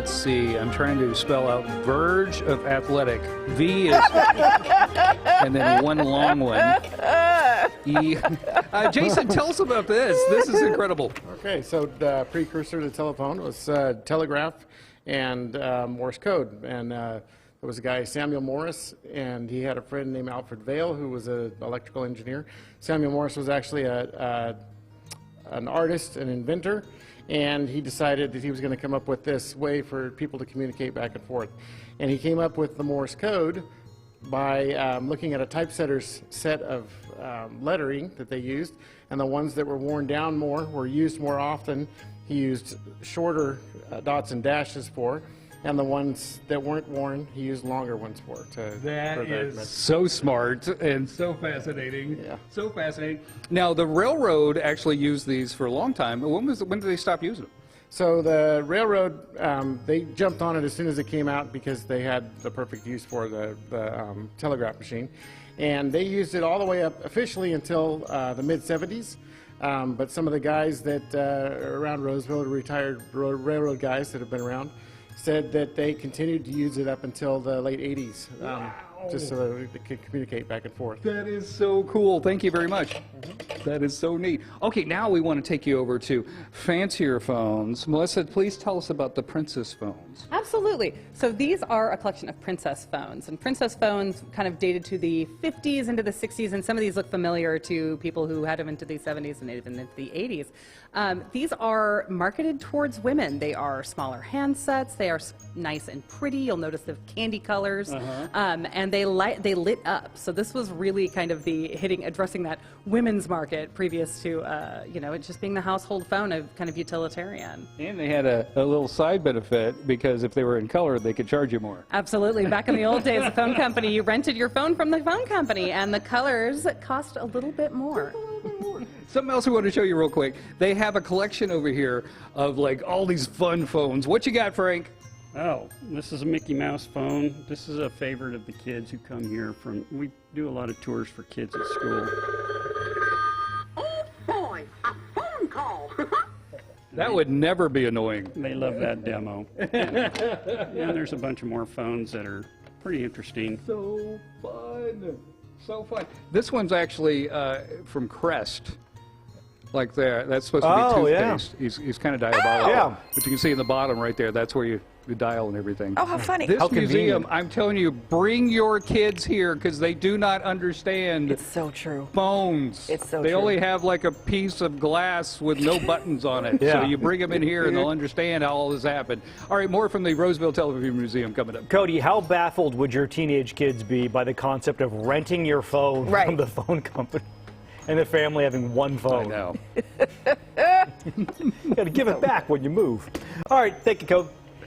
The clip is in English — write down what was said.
let's see. I'm trying to spell out verge of athletic. V is, and then one long one. E. Jason, tell us about this. This is incredible. Okay, so the precursor to the telephone was telegraph and Morse code. And there was a guy, Samuel Morse, and he had a friend named Alfred Vail, who was an electrical engineer. Samuel Morse was actually an artist, an inventor, and he decided that he was going to come up with this way for people to communicate back and forth. And he came up with the Morse code by looking at a typesetter's set of lettering that they used, and the ones that were worn down more, were used more often, he used shorter dots and dashes for, and the ones that weren't worn, he used longer ones for. That is so smart and so fascinating. Yeah. So fascinating. Now, the railroad actually used these for a long time. When did they stop using them? So the railroad, they jumped on it as soon as it came out because they had the perfect use for the telegraph machine. And they used it all the way up officially until the mid-'70s. But some of the guys that are around Roseville, retired railroad guys that have been around, said that they continued to use it up until the late 80s, just so that they could communicate back and forth. That is so cool. Thank you very much. That is so neat. Okay, now we want to take you over to fancier phones. Melissa, please tell us about the Princess phones. Absolutely. So these are a collection of Princess phones, and Princess phones kind of dated to the 50s into the 60s, and some of these look familiar to people who had them into the 70s and even into the 80s. These are marketed towards women. They are smaller handsets. They are nice and pretty. You'll notice the candy colors, and they lit up. So this was really kind of addressing that women's market previous to you know, it just being the household phone, of kind of utilitarian. And they had a little side benefit, because if they were in color, they could charge you more. Absolutely. Back in the old days, the phone company, you rented your phone from the phone company, and the colors cost a little bit more. Something else we want to show you real quick. They have a collection over here of like all these fun phones. What you got, Frank? Oh, this is a Mickey Mouse phone. This is a favorite of the kids who come here from, we do a lot of tours for kids at school. Oh boy, a phone call. That would never be annoying. They love that demo. And there's a bunch of more phones that are pretty interesting. So fun. So fun. This one's actually from Crest. Like there. That's supposed to be toothpaste. Yeah. He's kind of diabolical. Yeah. But you can see in the bottom right there, that's where you dial and everything. Oh, how funny. This How museum, convenient. I'm telling you, bring your kids here, because they do not understand It's so true. phones. It's so They true. only have like a piece of glass with no buttons on it. Yeah. So you bring them in here and they'll understand how all this happened. All right, more from the Roseville Telephone Museum coming up. Cody, how baffled would your teenage kids be by the concept of renting your phone Right. from the phone company and the family having one I phone? know. You got to give it back when you move. All right, thank you, Cody.